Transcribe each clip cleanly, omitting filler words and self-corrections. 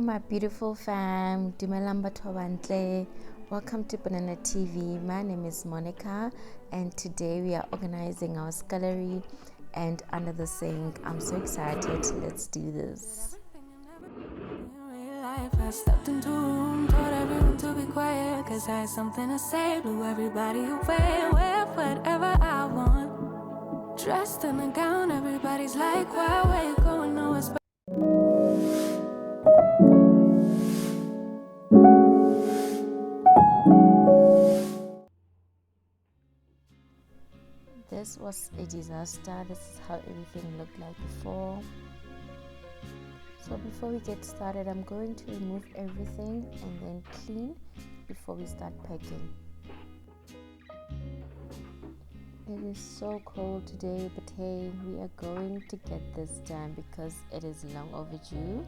my beautiful fam. Dumelang batho ba bantle. Welcome to PananaTV. My name is Monicah, and today we are organizing our scullery and under the sink. I'm so excited. Let's do this. I stepped into a room, told everyone to be quiet, cause I had something to say. Blew everybody away, wear whatever I want. Dressed in a gown, everybody's like, why, where you going? No, it's This was a disaster. This is how everything looked like before. So before we get started, I'm going to remove everything and then clean before we start packing. It is so cold today, but hey, we are going to get this done because it is long overdue.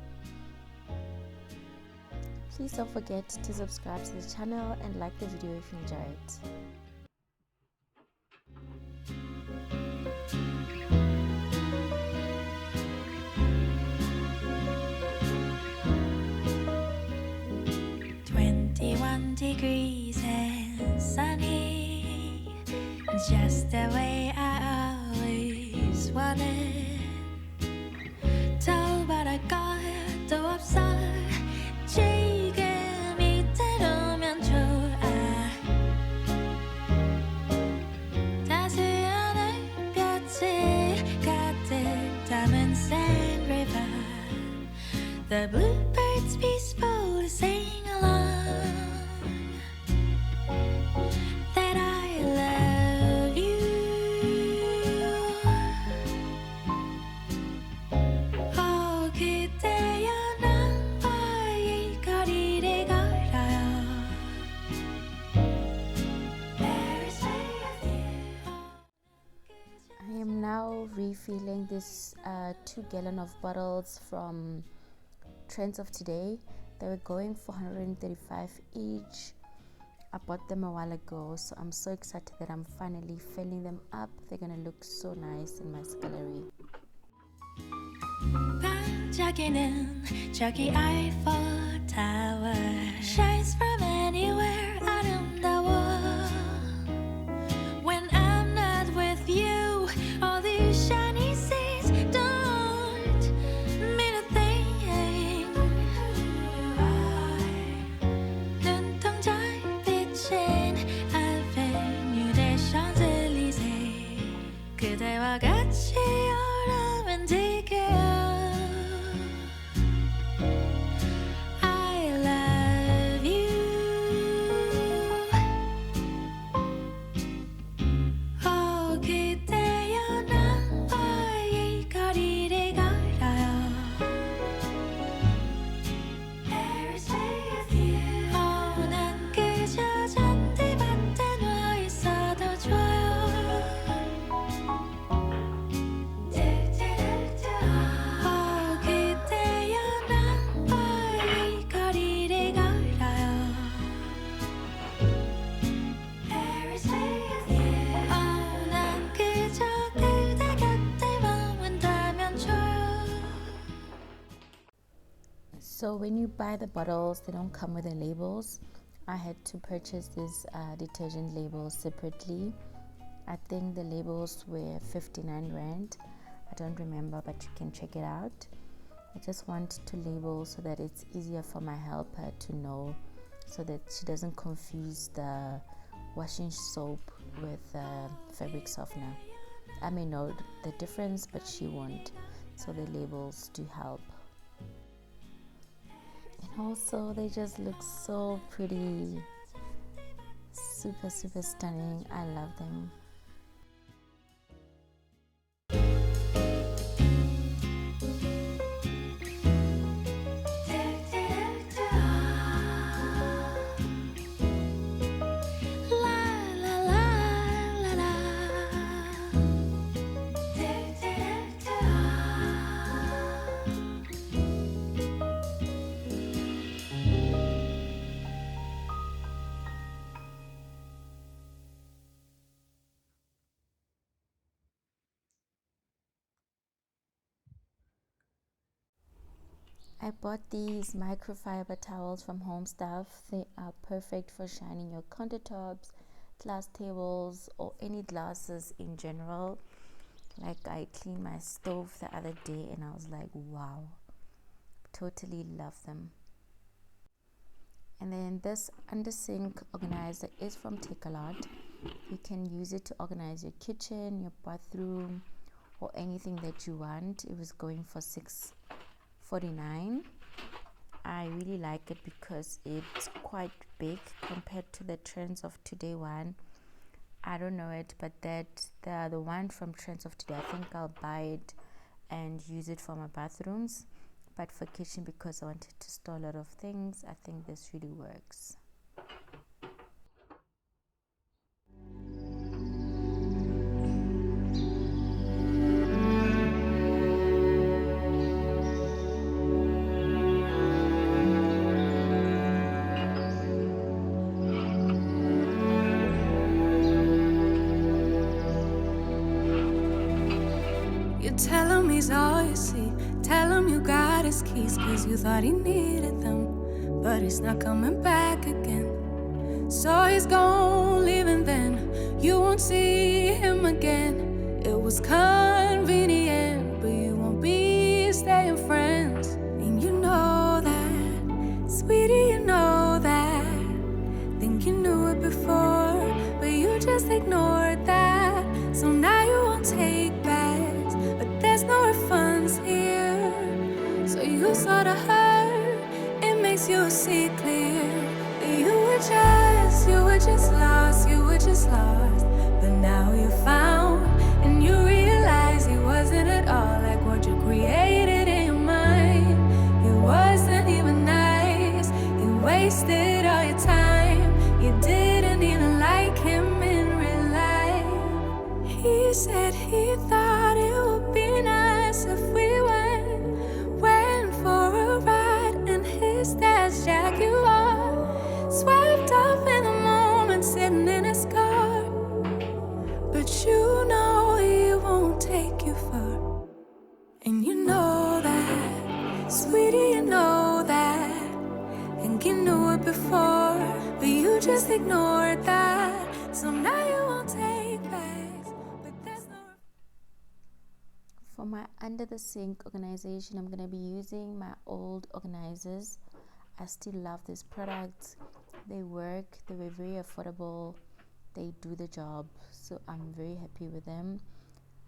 Please don't forget to subscribe to the channel and like the video if you enjoy it. Degrees and sunny, just the way I always wanted. 더바랄 또 없어. 지금 이대로면 좋아. 따스한 햇볕이 가득 담은 sand river. The bluebirds peaceful to sing along. Refilling this 2 gallon of bottles from Trends of Today. They were going for 135 each. I bought them a while ago, so I'm so excited that I'm finally filling them up. They're gonna look so nice in my scullery. 반짝이는 저기 Eiffel Tower shines from anywhere 아름다워. When I'm not with you, all these shiny seas don't mean a thing. 눈동자 비친 Avenue des Champs-Élysées 그대와 같이 오르면 지겨. So when you buy the bottles, they don't come with the labels. I had to purchase these detergent labels separately. I think the labels were 59 Rand. I don't remember, but you can check it out. I just want to label so that it's easier for my helper to know, so that she doesn't confuse the washing soap with fabric softener. I may know the difference, but she won't. So the labels do help. And also they just look so pretty, super stunning. I love them. I bought these microfiber towels from Home Stuff. They are perfect for shining your countertops, glass tables, or any glasses in general. Like, I cleaned my stove the other day and I was like, wow, totally love them. And then this under sink organizer is from Takealot. You can use it to organize your kitchen, your bathroom, or anything that you want. It was going for $6.49. I really like it because it's quite big compared to the Trends of Today one. I don't know it, but the one from Trends of Today, I think I'll buy it and use it for my bathrooms. But for kitchen, because I wanted to store a lot of things, I think this really works. Tell him he's all you see. Tell him you got his keys, cause you thought he needed them. But he's not coming back again. So he's gone, leaving then. You won't see him again. It was convenient, but you won't be staying friends. And you know that, sweetie, you know that. Think you knew it before, but you just ignored that. So now you won't take bags, but there's no refunds here. So you sorta hurt, it makes you see clear that you were just lost. But now you found, and you realize he wasn't at all like what you created in your mind. He wasn't even nice, he wasted all your time. You didn't even like him in real life. He said he thought it would be nice if we went for a ride in his dad's Jaguar. Swept off in the moment, sitting in his car. But you know he won't take you far. And you know that, sweetie, you know that. Think you knew it before, but you just ignored that. So now you won't take bags, but there's no... For my under the sink organization, I'm going to be using my old organizers. I still love these products. They work, they were very affordable, they do the job, so I'm very happy with them.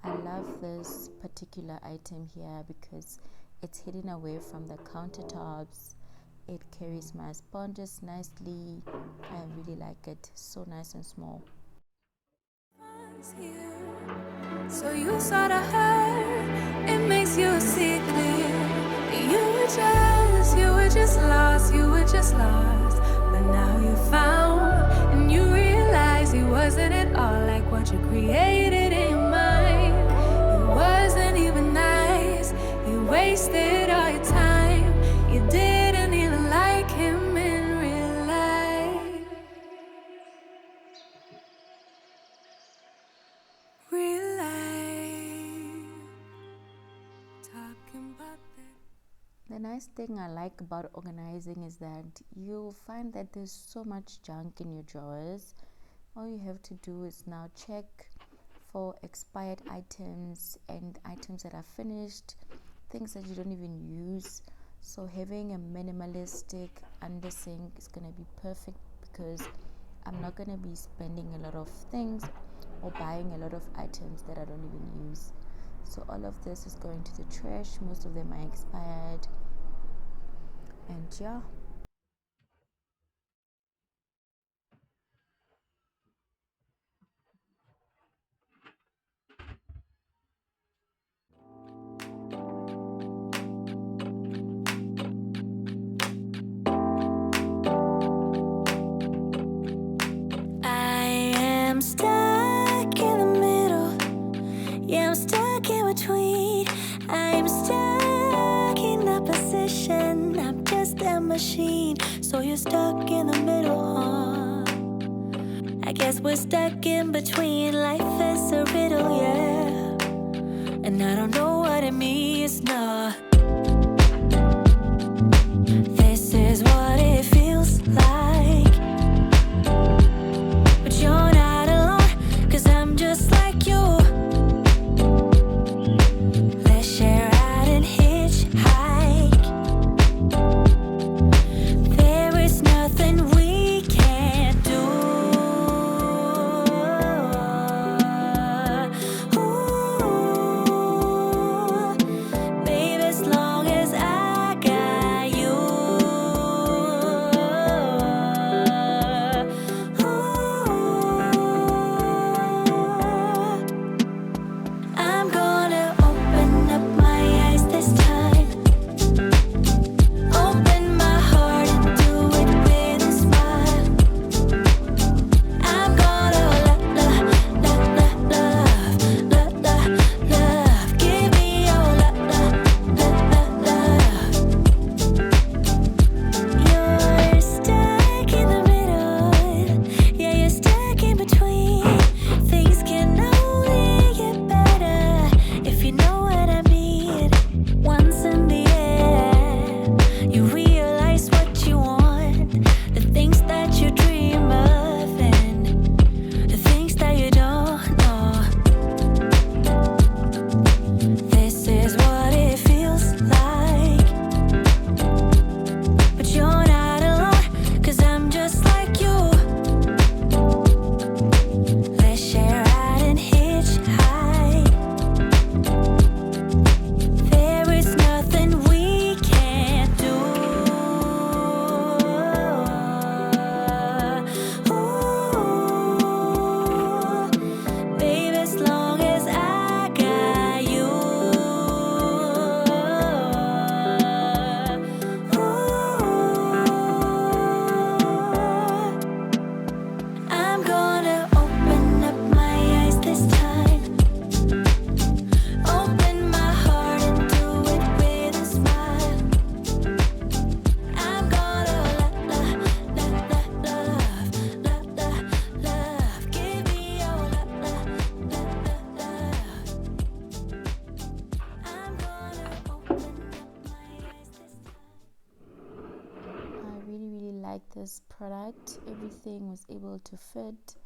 I love this particular item here because it's hidden away from the countertops. It carries my sponges nicely. I really like it, so nice and small. So you sorta hurt, it makes you see clear. You were just lost. But now you found, and you realize he wasn't at all like what you created in your mind. He wasn't even nice, he wasted all your time. You didn't even like him in real life. Real life. Talking about that. The nice thing I like about organizing is that you'll find that there's so much junk in your drawers. All you have to do is now check for expired items and items that are finished, things that you don't even use. So having a minimalistic under sink is going to be perfect because I'm not going to be spending a lot of things or buying a lot of items that I don't even use. So all of this is going to the trash. Most of them are expired. And yeah. I am stuck in the middle. Yeah, I'm stuck in between. I'm stuck in a position. I'm just a machine. So you're stuck in the middle, huh? I guess we're stuck in between. Life is a riddle, yeah. And I don't know what it means, no. like this product. Everything was able to fit.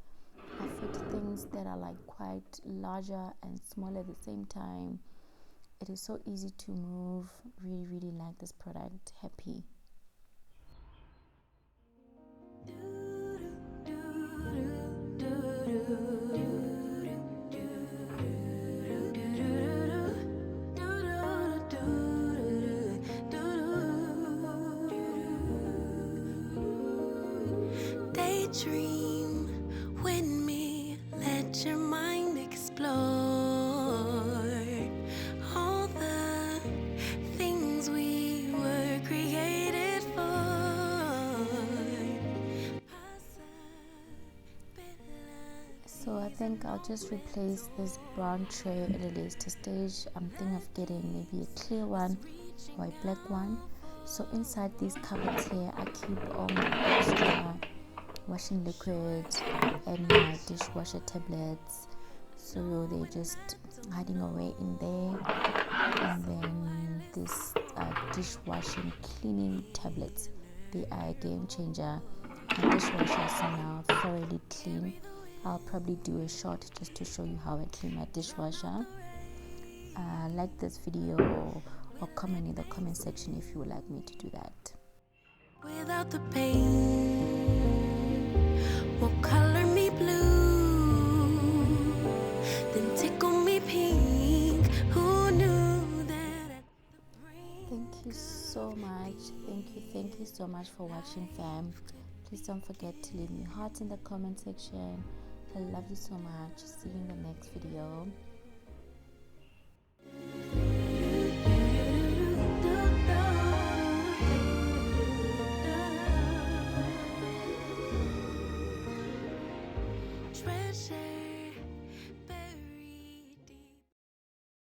I fit things that are like quite larger and small at the same time. It is so easy to move. Really like this product. Happy. Daydream with me, let your mind explore all the things we were created for. So I think I'll just replace this brown tray at a later stage. I'm thinking of getting maybe a clear one or a black one. So inside these cupboards here, I keep all my extra washing liquid and my dishwasher tablets, so they're just hiding away in there. And then this dishwashing cleaning tablets, they are a game changer. My dishwasher is now thoroughly clean. I'll probably do a short just to show you how I clean my dishwasher. Like this video or comment in the comment section if you would like me to do that. Without the pain, won't color me blue, then tickle me pink. Who knew that at the brain? Thank you so much. Thank you so much for watching, fam. Please don't forget to leave me hearts in the comment section. I love you so much. See you in the next video.